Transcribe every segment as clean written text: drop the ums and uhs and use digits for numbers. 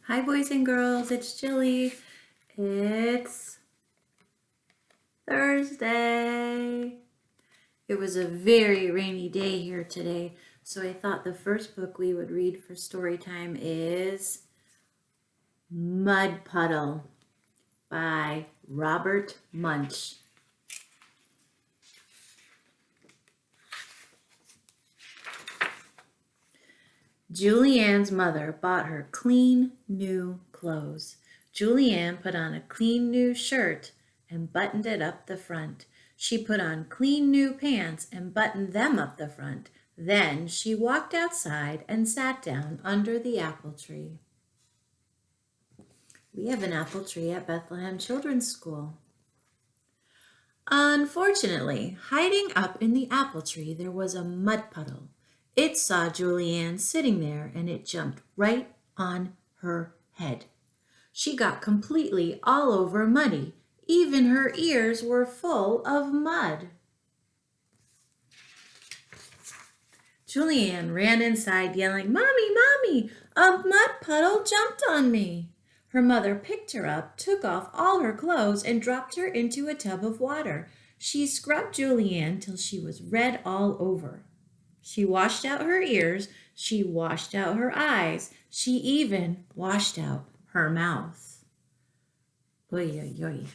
Hi, boys and girls, it's Jilly. It's Thursday. It was a very rainy day here today, so I thought the first book we would read for story time is Puddle by Robert Munsch. Julianne's mother bought her clean new clothes. Julianne put on a clean new shirt and buttoned it up the front. She put on clean new pants and buttoned them up the front. Then she walked outside and sat down under the apple tree. We have an apple tree at Bethlehem Children's School. Unfortunately, hiding up in the apple tree, there was a mud puddle. It saw Julianne sitting there and it jumped right on her head. She got completely all over muddy. Even her ears were full of mud. Julianne ran inside yelling, "Mommy, Mommy, a mud puddle jumped on me." Her mother picked her up, took off all her clothes, and dropped her into a tub of water. She scrubbed Julianne till she was red all over. She washed out her ears, she washed out her eyes, she even washed out her mouth. Oy, oy, oy.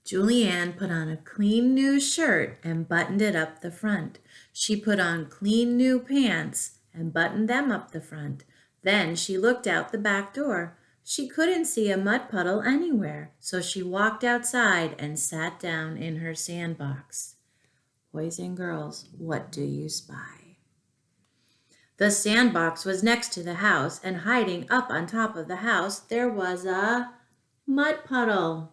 Julianne put on a clean new shirt and buttoned it up the front. She put on clean new pants and buttoned them up the front. Then she looked out the back door. She couldn't see a mud puddle anywhere, so she walked outside and sat down in her sandbox. Boys and girls, what do you spy? The sandbox was next to the house, and hiding up on top of the house, there was a mud puddle.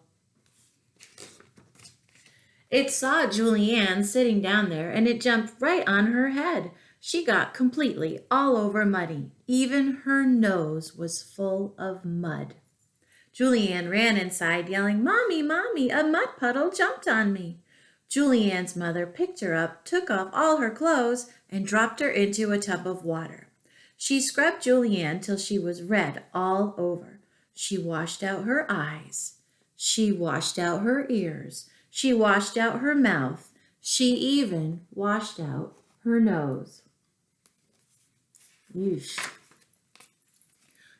It saw Julianne sitting down there, and it jumped right on her head. She got completely all over muddy. Even her nose was full of mud. Julianne ran inside yelling, "Mommy, Mommy, a mud puddle jumped on me." Julianne's mother picked her up, took off all her clothes, and dropped her into a tub of water. She scrubbed Julianne till she was red all over. She washed out her eyes. She washed out her ears. She washed out her mouth. She even washed out her nose. Yeesh.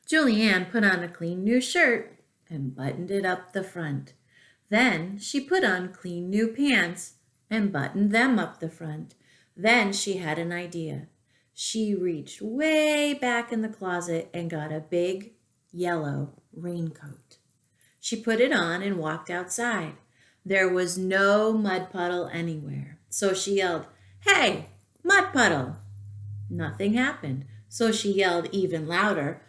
Julianne put on a clean new shirt and buttoned it up the front. Then she put on clean new pants and buttoned them up the front. Then she had an idea. She reached way back in the closet and got a big yellow raincoat. She put it on and walked outside. There was no mud puddle anywhere. So she yelled, "Hey, mud puddle!" Nothing happened. So she yelled even louder,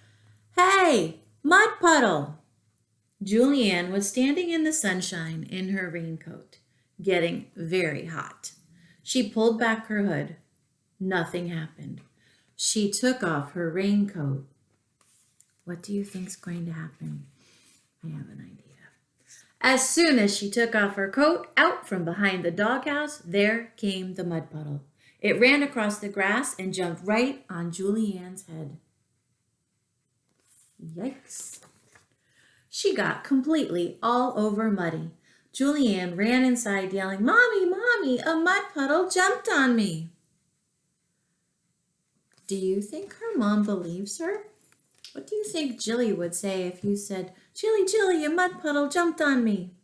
"Hey, mud puddle!" Julianne was standing in the sunshine in her raincoat, getting very hot. She pulled back her hood. Nothing happened. She took off her raincoat. What do you think's going to happen? I have an idea. As soon as she took off her coat, out from behind the doghouse, there came the mud puddle. It ran across the grass and jumped right on Julianne's head. Yikes. She got completely all over muddy. Julianne ran inside yelling, "Mommy, Mommy, a mud puddle jumped on me." Do you think her mom believes her? What do you think Jilly would say if you said, "Jilly, Jilly, a mud puddle jumped on me"?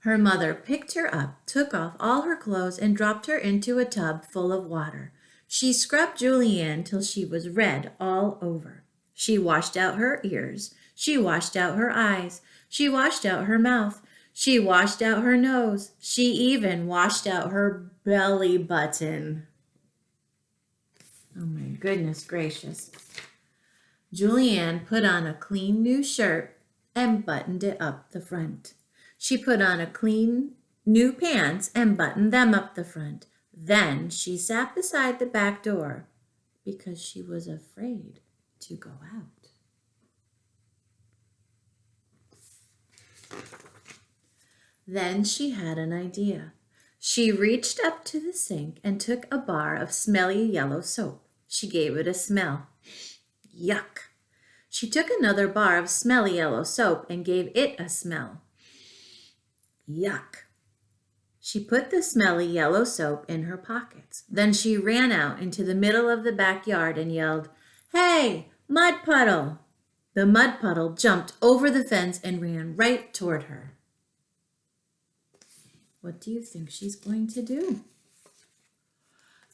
Her mother picked her up, took off all her clothes, and dropped her into a tub full of water. She scrubbed Julianne till she was red all over. She washed out her ears. She washed out her eyes. She washed out her mouth. She washed out her nose. She even washed out her belly button. Oh my goodness gracious. Julianne put on a clean new shirt and buttoned it up the front. She put on a clean new pants and buttoned them up the front. Then she sat beside the back door because she was afraid to go out. Then she had an idea. She reached up to the sink and took a bar of smelly yellow soap. She gave it a smell. Yuck. She took another bar of smelly yellow soap and gave it a smell. Yuck. She put the smelly yellow soap in her pockets. Then she ran out into the middle of the backyard and yelled, "Hey, mud puddle!" The mud puddle jumped over the fence and ran right toward her. What do you think she's going to do?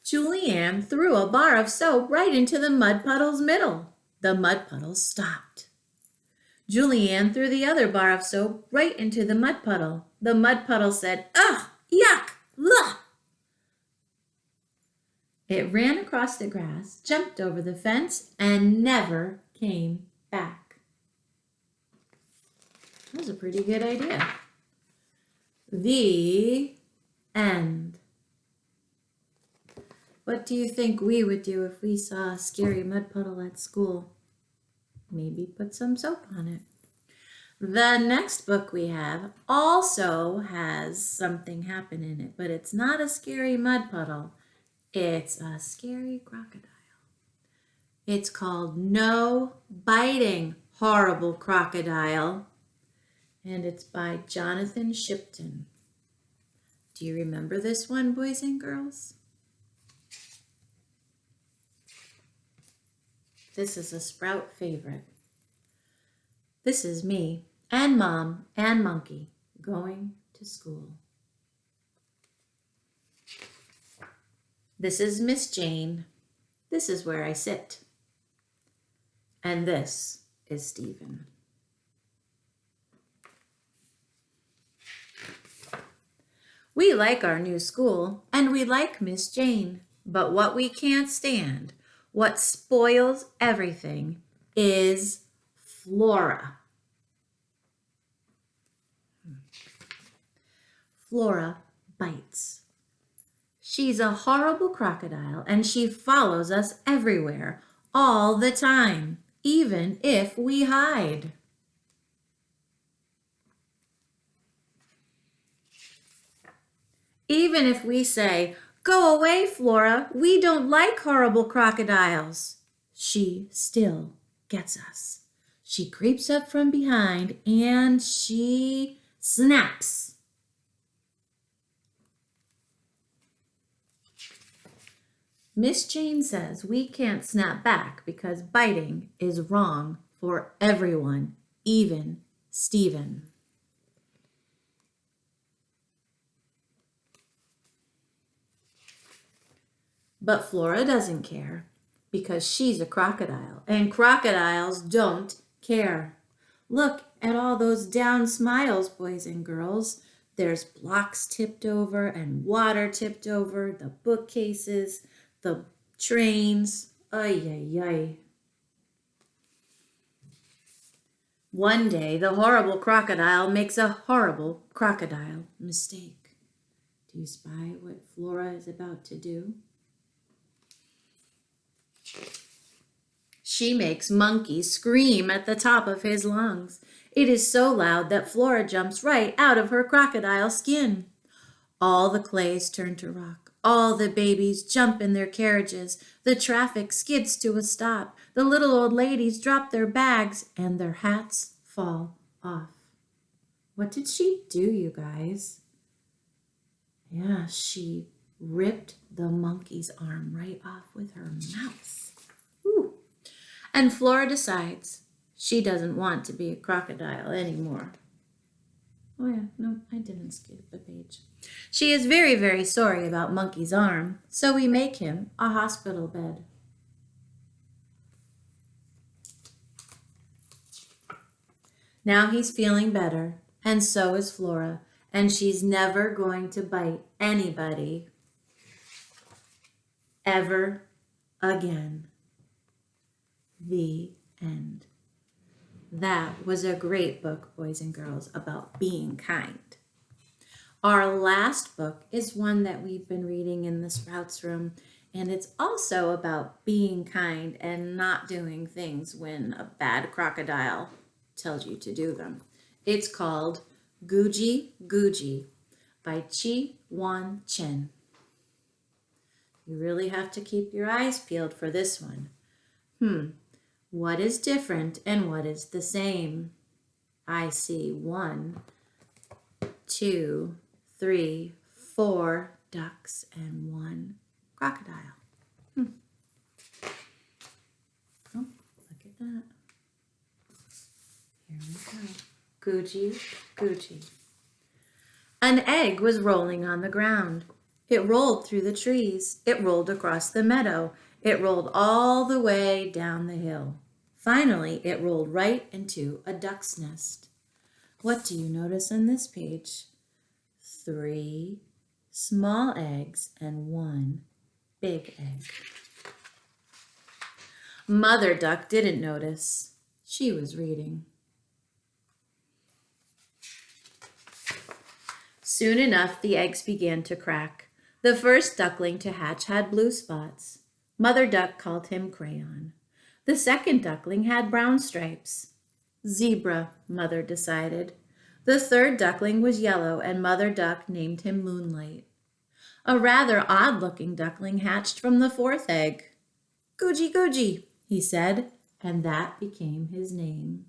Julianne threw a bar of soap right into the mud puddle's middle. The mud puddle stopped. Julianne threw the other bar of soap right into the mud puddle. The mud puddle said, "Ugh, yuck, ugh." It ran across the grass, jumped over the fence, and never came back. That was a pretty good idea. The end. What do you think we would do if we saw a scary mud puddle at school? Maybe put some soap on it. The next book we have also has something happen in it, but it's not a scary mud puddle. It's a scary crocodile. It's called No Biting, Horrible Crocodile, and it's by Jonathan Shipton. Do you remember this one, boys and girls? This is a Sprout favorite. This is me and Mom and Monkey going to school. This is Miss Jane. This is where I sit. And this is Stephen. We like our new school and we like Miss Jane, but what we can't stand, what spoils everything, is Flora. Flora bites. She's a horrible crocodile and she follows us everywhere, all the time, even if we hide. Even if we say, "Go away, Flora, we don't like horrible crocodiles," she still gets us. She creeps up from behind and she snaps. Miss Jane says we can't snap back because biting is wrong for everyone, even Stephen. But Flora doesn't care because she's a crocodile and crocodiles don't care. Look at all those down smiles, boys and girls. There's blocks tipped over and water tipped over, the bookcases, the trains. Ay, ay, ay. One day, the horrible crocodile makes a horrible crocodile mistake. Do you spy what Flora is about to do? She makes Monkey scream at the top of his lungs. It is so loud that Flora jumps right out of her crocodile skin. All the clays turn to rock. All the babies jump in their carriages. The traffic skids to a stop. The little old ladies drop their bags and their hats fall off. What did she do, you guys? Yeah, she ripped the monkey's arm right off with her mouth. Ooh. And Flora decides she doesn't want to be a crocodile anymore. Oh yeah, no, I didn't skip a page. She is very, very sorry about Monkey's arm, so we make him a hospital bed. Now he's feeling better, and so is Flora, and she's never going to bite anybody ever again. The end. That was a great book, boys and girls, about being kind. Our last book is one that we've been reading in the Sprouts room, and it's also about being kind and not doing things when a bad crocodile tells you to do them. It's called Guji Guji by Chi Wan Chen. You really have to keep your eyes peeled for this one. What is different and what is the same? I see 1, 2, 3, 4 ducks and 1 crocodile. Oh, look at that. Here we go. Googie, Googie. An egg was rolling on the ground. It rolled through the trees. It rolled across the meadow. It rolled all the way down the hill. Finally, it rolled right into a duck's nest. What do you notice on this page? 3 small eggs and 1 big egg. Mother Duck didn't notice. She was reading. Soon enough, the eggs began to crack. The first duckling to hatch had blue spots. Mother Duck called him Crayon. The second duckling had brown stripes. Zebra, Mother decided. The third duckling was yellow, and Mother Duck named him Moonlight. A rather odd-looking duckling hatched from the fourth egg. Googie, Googie, he said, and that became his name.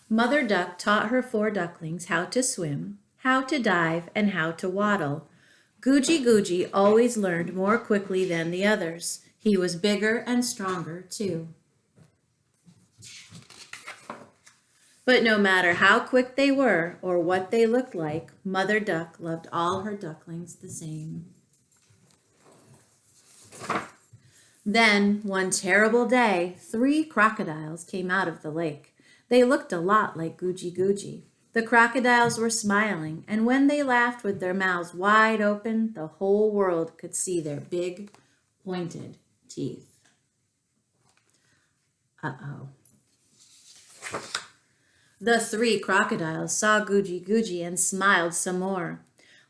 Mother Duck taught her 4 ducklings how to swim, how to dive, and how to waddle. Googie Googie always learned more quickly than the others. He was bigger and stronger, too. But no matter how quick they were or what they looked like, Mother Duck loved all her ducklings the same. Then, one terrible day, 3 crocodiles came out of the lake. They looked a lot like Googie Googie. The crocodiles were smiling, and when they laughed with their mouths wide open, the whole world could see their big, pointed teeth. Uh-oh. The 3 crocodiles saw Googie Googie and smiled some more.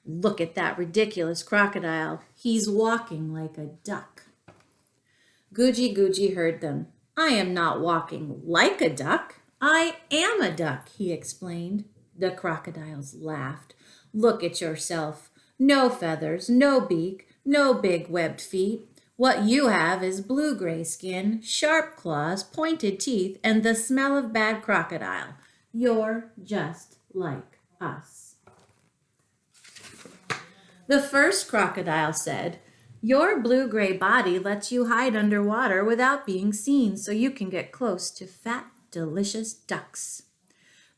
Look at that ridiculous crocodile. He's walking like a duck. Googie Googie heard them. I am not walking like a duck. I am a duck, he explained. The crocodiles laughed. Look at yourself. No feathers, no beak, no big webbed feet. What you have is blue-gray skin, sharp claws, pointed teeth, and the smell of bad crocodile. You're just like us. The first crocodile said, your blue-gray body lets you hide underwater without being seen so you can get close to fat, delicious ducks.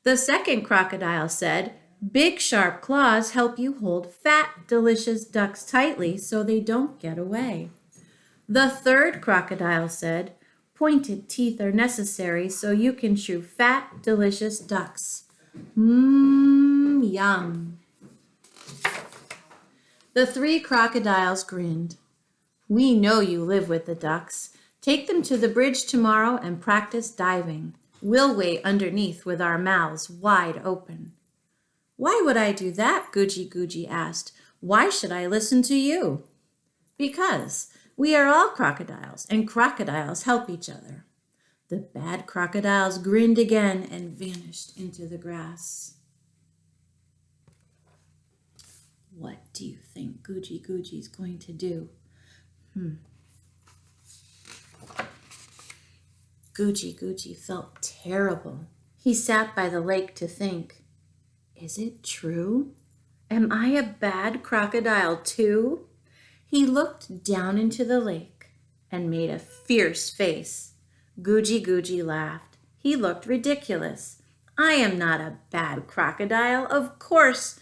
The second crocodile said, big sharp claws help you hold fat, delicious ducks tightly so they don't get away. The third crocodile said, pointed teeth are necessary so you can chew fat, delicious ducks. Yum. The 3 crocodiles grinned. We know you live with the ducks. Take them to the bridge tomorrow and practice diving. We'll wait underneath with our mouths wide open. Why would I do that? Googie Googie asked. Why should I listen to you? Because we are all crocodiles, and crocodiles help each other. The bad crocodiles grinned again and vanished into the grass. What do you think Googie Googie's going to do? Googie Googie felt terrible. He sat by the lake to think, is it true? Am I a bad crocodile too? He looked down into the lake and made a fierce face. Googie Googie laughed. He looked ridiculous. I am not a bad crocodile. Of course,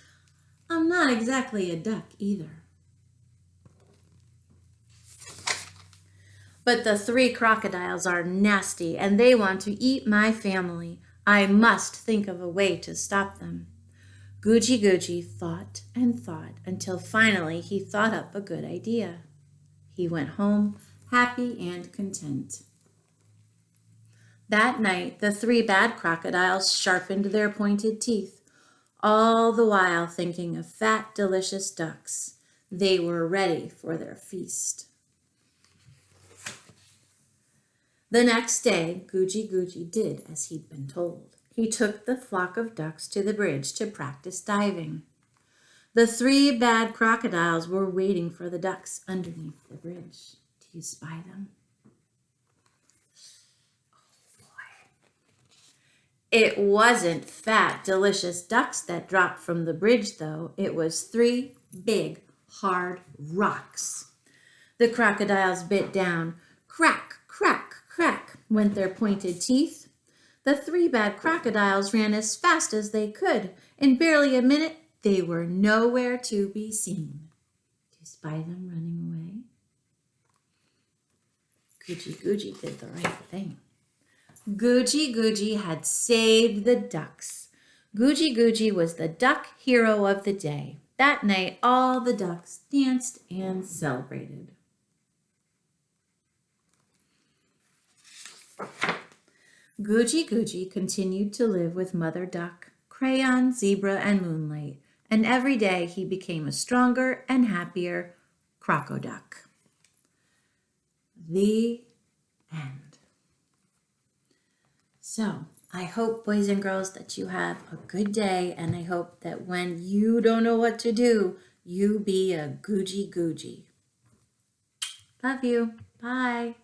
I'm not exactly a duck either. But the 3 crocodiles are nasty and they want to eat my family. I must think of a way to stop them. Googie Googie thought and thought until finally he thought up a good idea. He went home happy and content. That night, the 3 bad crocodiles sharpened their pointed teeth, all the while thinking of fat, delicious ducks. They were ready for their feast. The next day, Googie Googie did as he'd been told. He took the flock of ducks to the bridge to practice diving. The three bad crocodiles were waiting for the ducks underneath the bridge. Do you spy them? It wasn't fat, delicious ducks that dropped from the bridge, though. It was three big, hard rocks. The crocodiles bit down. Crack, crack, crack went their pointed teeth. The three bad crocodiles ran as fast as they could. In barely a minute, they were nowhere to be seen. Do you spy them running away? Googie Googie did the right thing. Googie Googie had saved the ducks. Googie Googie was the duck hero of the day. That night, all the ducks danced and celebrated. Googie Googie continued to live with Mother Duck, Crayon, Zebra, and Moonlight, and every day he became a stronger and happier crocoduck. The end. So, I hope, boys and girls, that you have a good day, and I hope that when you don't know what to do, you be a Googie Googie. Love you. Bye.